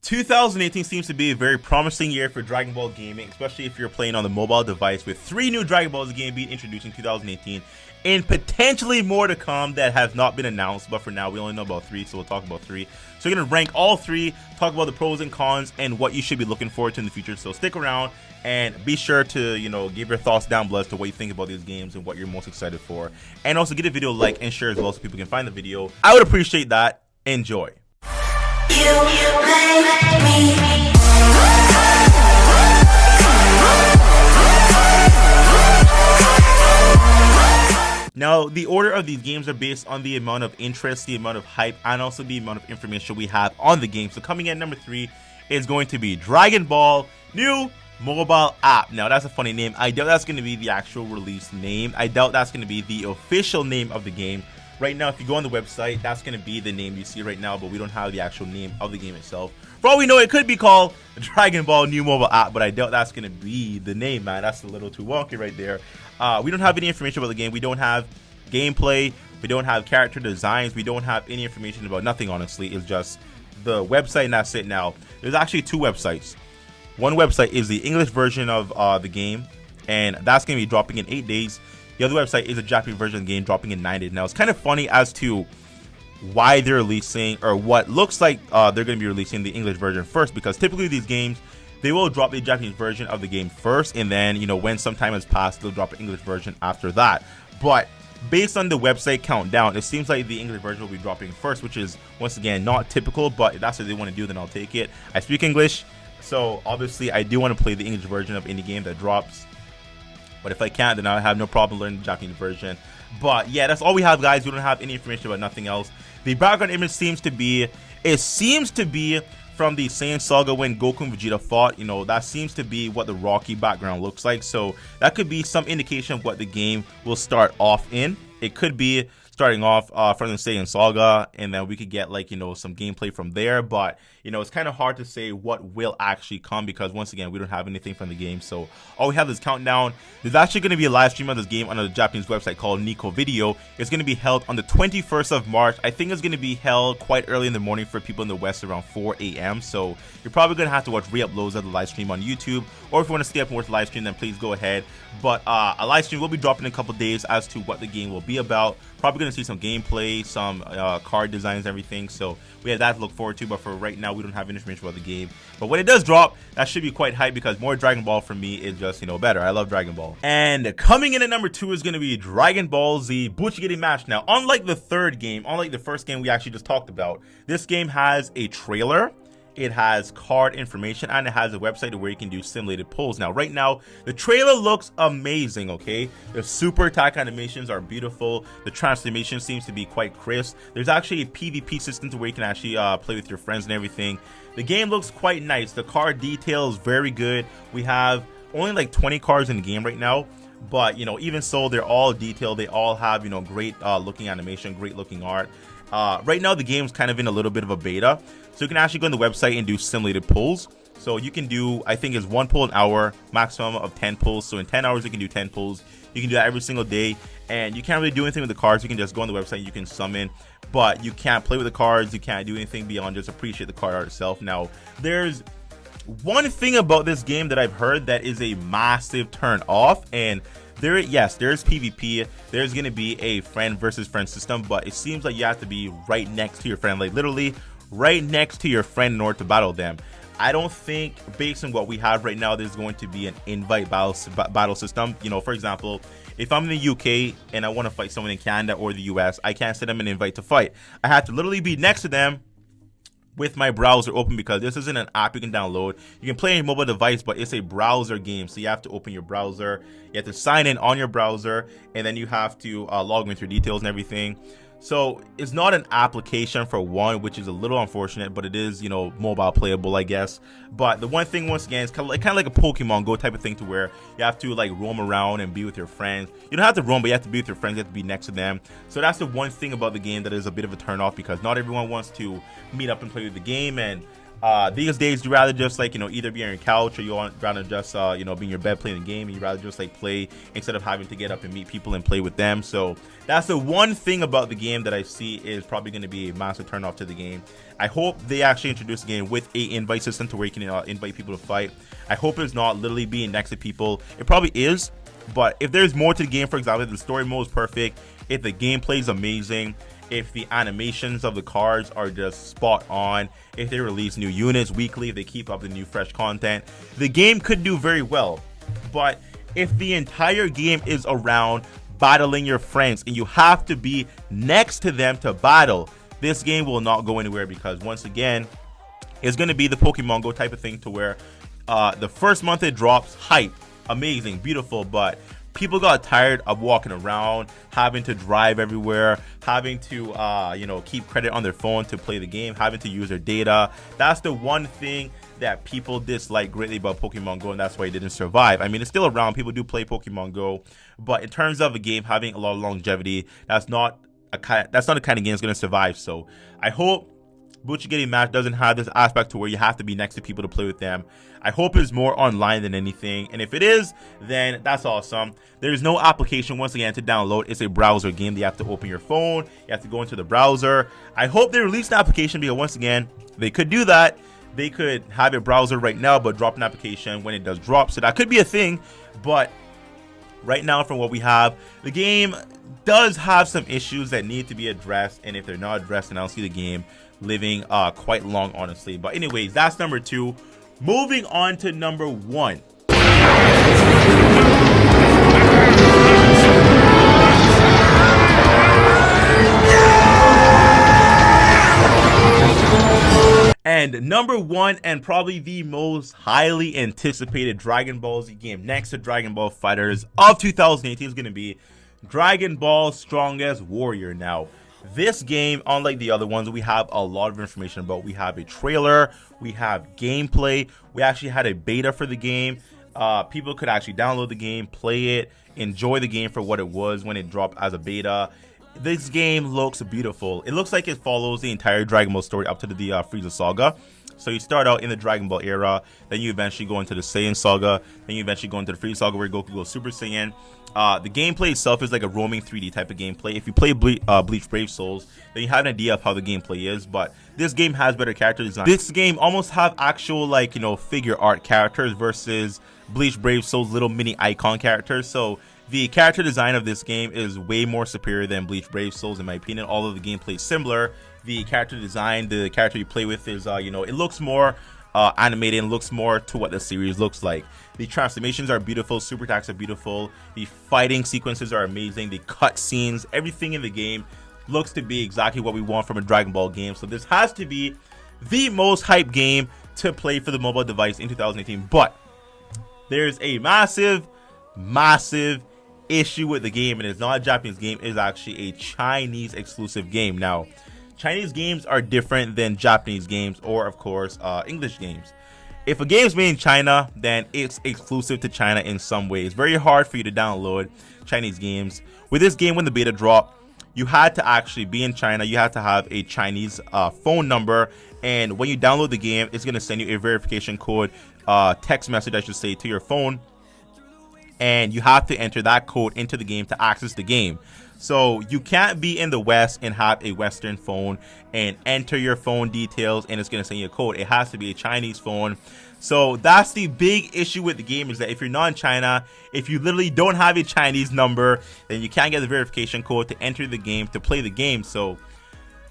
2018 seems to be a very promising year for Dragon Ball gaming, especially if you're playing on the mobile device, with 3 new Dragon Balls game being introduced in 2018 and potentially more to come that have not been announced, but for now we only know about 3, so we'll talk about 3. So we're going to rank all 3, talk about the pros and cons and what you should be looking forward to in the future. So stick around and be sure to, give your thoughts down below as to what you think about these games and what you're most excited for. And also give the video a like and share as well so people can find the video. I would appreciate that. Enjoy. Now, the order of these games are based on the amount of interest, the amount of hype, and also the amount of information we have on the game. So coming in number 3 is going to be Dragon Ball New Mobile App. Now, that's a funny name. I doubt that's going to be the actual release name. I doubt that's going to be the official name of the game. Right now, if you go on the website, that's going to be the name you see right now, but we don't have the actual name of the game itself. For all we know, it could be called Dragon Ball New Mobile App, but I doubt that's going to be the name, man. That's a little too wonky right there. We don't have any information about the game. We don't have gameplay. We don't have character designs. We don't have any information about nothing, honestly. It's just the website, and that's it now. There's actually 2 websites. One website is the English version of the game, and that's going to be dropping in 8 days. The other website is a Japanese version of the game, dropping in 9 days. Now, it's kind of funny as to why they're releasing, or what looks like they're going to be releasing the English version first, because typically these games, they will drop the Japanese version of the game first, and then, when some time has passed, they'll drop an English version after that. But based on the website countdown, it seems like the English version will be dropping first, which is, once again, not typical, but if that's what they want to do, then I'll take it. I speak English, so obviously I do want to play the English version of any game that drops. But if I can't, then I have no problem learning the Japanese version. But yeah, that's all we have, guys. We don't have any information about nothing else. The background image seems to be from the Saiyan Saga when Goku and Vegeta fought. That seems to be what the Rocky background looks like. So that could be some indication of what the game will start off in. It could be starting off from the Saiyan Saga, and then we could get some gameplay from there. But it's kind of hard to say what will actually come, because once again, we don't have anything from the game. So all we have is countdown. There's actually going to be a live stream of this game on a Japanese website called Nico Video. It's going to be held on the 21st of March. I think it's going to be held quite early in the morning for people in the West, around 4 a.m. So you're probably going to have to watch re-uploads of the live stream on YouTube, or if you want to stay up and watch the live stream, then please go ahead. But a live stream will be dropping in a couple days as to what the game will be about. Probably going to see some gameplay, some card designs, everything. So we have that to look forward to. But for right now, we don't have any information about the game. But when it does drop, that should be quite hype, because more Dragon Ball for me is just, better. I love Dragon Ball. And coming in at number 2 is going to be Dragon Ball Z Buchigiri Match. Now, unlike the third game, unlike the first game we actually just talked about, this game has a trailer. It has card information, and it has a website where you can do simulated pulls. Now, right now, the trailer looks amazing, okay? The super attack animations are beautiful. The transformation seems to be quite crisp. There's actually a PvP system to where you can actually play with your friends and everything. The game looks quite nice. The card detail is very good. We have only like 20 cards in the game right now. But, even so, they're all detailed. They all have, great looking animation, great looking art. Right now, the game's kind of in a little bit of a beta. So you can actually go on the website and do simulated pulls. So you can do, I think it's 1 pull an hour, maximum of 10 pulls. So in 10 hours, you can do 10 pulls. You can do that every single day. And you can't really do anything with the cards. You can just go on the website, you can summon. But you can't play with the cards. You can't do anything beyond just appreciate the card art itself. Now, there's one thing about this game that I've heard that is a massive turn off. And there's PvP. There's going to be a friend versus friend system. But it seems like you have to be right next to your friend. Like literally right next to your friend in order to battle them. I don't think, based on what we have right now, there's going to be an invite battle system. For example, if I'm in the UK and I want to fight someone in Canada or the US, I can't send them an invite to fight. I have to literally be next to them with my browser open, because this isn't an app you can download. You can play on your mobile device, but it's a browser game, so you have to open your browser. You have to sign in on your browser, and then you have to log in with your details and everything. So it's not an application for one, which is a little unfortunate, but it is, mobile playable, I guess. But the one thing, once again, it's kind of like a Pokemon Go type of thing, to where you have to like roam around and be with your friends. You don't have to roam, but you have to be with your friends. You have to be next to them. So that's the one thing about the game that is a bit of a turn off, because not everyone wants to meet up and play with the game. And These days, you rather just like, either be on your couch or you want rather just be in your bed playing the game, and you rather just like play instead of having to get up and meet people and play with them. So that's the one thing about the game that I see is probably going to be a massive turn off to the game. I hope they actually introduce the game with a invite system to where you can invite people to fight. I hope it's not literally being next to people. It probably is, but if there's more to the game, for example, if the story mode is perfect, if the gameplay is amazing, if the animations of the cards are just spot on, if they release new units weekly, if they keep up the new fresh content, the game could do very well. But if the entire game is around battling your friends and you have to be next to them to battle, this game will not go anywhere, because once again, it's going to be the Pokemon Go type of thing to where the first month it drops, hype, amazing, beautiful, but people got tired of walking around, having to drive everywhere, having to keep credit on their phone to play the game, having to use their data. That's the one thing that people dislike greatly about Pokemon Go, and that's why it didn't survive. I mean, it's still around, people do play Pokemon Go, but in terms of a game having a lot of longevity, that's not the kind of game that's going to survive. So I hope Buchi Getting Match doesn't have this aspect to where you have to be next to people to play with them. I hope it's more online than anything, and if it is, then that's awesome. There's no application, once again, to download. It's a browser game. You have to open your phone, you have to go into the browser. I hope they release an application, because once again, they could do that. They could have a browser right now but drop an application when it does drop, so that could be a thing. But right now, from what we have, the game does have some issues that need to be addressed, and if they're not addressed, then I'll see the game living quite long, honestly. But anyways, that's number 2. Moving on to number 1. And number 1, and probably the most highly anticipated Dragon Ball Z game next to Dragon Ball FighterZ of 2018 is going to be Dragon Ball Strongest Warrior. Now, this game, unlike the other ones, we have a lot of information about. We have a trailer, we have gameplay, we actually had a beta for the game. People could actually download the game, play it, enjoy the game for what it was when it dropped as a beta. This game looks beautiful. It looks like it follows the entire Dragon Ball story up to the Frieza saga. So you start out in the Dragon Ball era, then you eventually go into the Saiyan saga, then you eventually go into the Frieza saga where Goku goes Super Saiyan. The gameplay itself is like a roaming 3D type of gameplay. If you play Bleach Brave Souls, then you have an idea of how the gameplay is, but this game has better character design. This game almost have actual figure art characters versus Bleach Brave Souls little mini icon characters. So the character design of this game is way more superior than Bleach Brave Souls in my opinion. Although the gameplay is similar, the character design, the character you play with is it looks more animated and looks more to what the series looks like. The transformations are beautiful, super attacks are beautiful, the fighting sequences are amazing, the cutscenes, everything in the game looks to be exactly what we want from a Dragon Ball game. So this has to be the most hyped game to play for the mobile device in 2018. But there's a massive issue with the game, and it's not a Japanese game, it is actually a Chinese exclusive game. Now, Chinese games are different than Japanese games, or of course English games. If a game is made in China, then it's exclusive to China in some way. It's very hard for you to download Chinese games. With this game, when the beta dropped, you had to actually be in China. You had to have a Chinese phone number, and when you download the game, it's going to send you a verification code, text message I should say, to your phone, and you have to enter that code into the game to access the game. So you can't be in the West and have a Western phone and enter your phone details and it's going to send you a code. It has to be a Chinese phone. So that's the big issue with the game, is that if you're not in China, if you literally don't have a Chinese number, then you can't get the verification code to enter the game, to play the game. So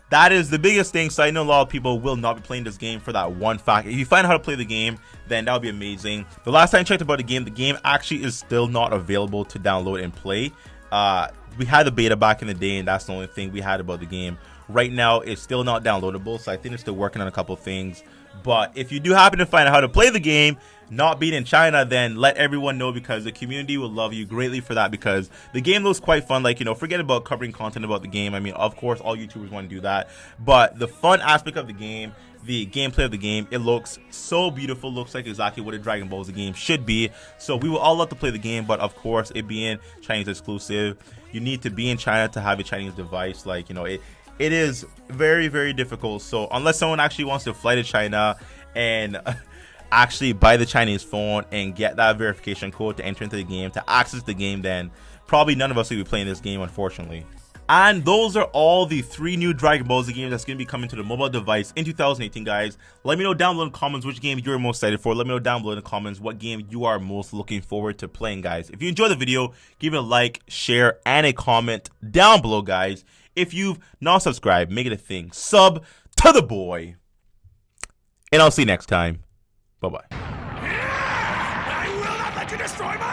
that is the biggest thing. So I know a lot of people will not be playing this game for that one fact. If you find out how to play the game, then that would be amazing. The last time I checked about the game actually is still not available to download and play. We had the beta back in the day, and that's the only thing we had about the game. Right now, it's still not downloadable, so I think they're still working on a couple things. But if you do happen to find out how to play the game, not being in China, then let everyone know, because the community will love you greatly for that, because the game looks quite fun. Forget about covering content about the game. I mean, of course, all YouTubers want to do that. But the fun aspect of the game, the gameplay of the game, it looks so beautiful, looks like exactly what a Dragon Ball Z game should be. So we will all love to play the game, but of course, it being Chinese exclusive, you need to be in China to have a Chinese device. It is very, very difficult. So unless someone actually wants to fly to China and actually buy the Chinese phone and get that verification code to enter into the game, to access the game, then probably none of us will be playing this game, unfortunately. And those are all the 3 new Dragon Ball Z games that's going to be coming to the mobile device in 2018, guys. Let me know down below in the comments which game you're most excited for. Let me know down below in the comments what game you are most looking forward to playing, guys. If you enjoyed the video, give it a like, share, and a comment down below, guys. If you've not subscribed, make it a thing. Sub to the boy. And I'll see you next time. Bye-bye. I will not let you destroy my